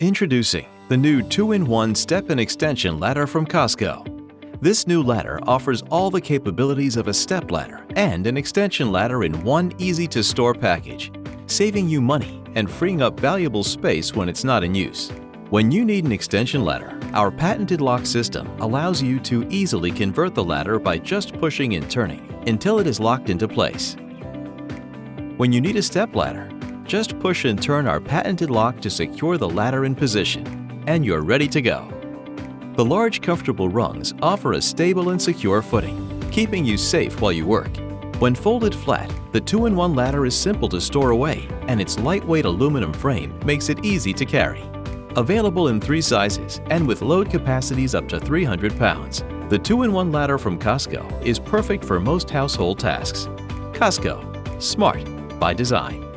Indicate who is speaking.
Speaker 1: Introducing the new 2-in-1 step and extension ladder from COSCO. This new ladder offers all the capabilities of a step ladder and an extension ladder in one easy-to-store package, saving you money and freeing up valuable space when it's not in use. When you need an extension ladder, our patented lock system allows you to easily convert the ladder by just pushing and turning until it is locked into place. When you need a step ladder, just push and turn our patented lock to secure the ladder in position, and you're ready to go. The large, comfortable rungs offer a stable and secure footing, keeping you safe while you work. When folded flat, the 2-in-1 ladder is simple to store away, and its lightweight aluminum frame makes it easy to carry. Available in 3 sizes and with load capacities up to 300 pounds, the 2-in-1 ladder from COSCO is perfect for most household tasks. COSCO. Smart by design.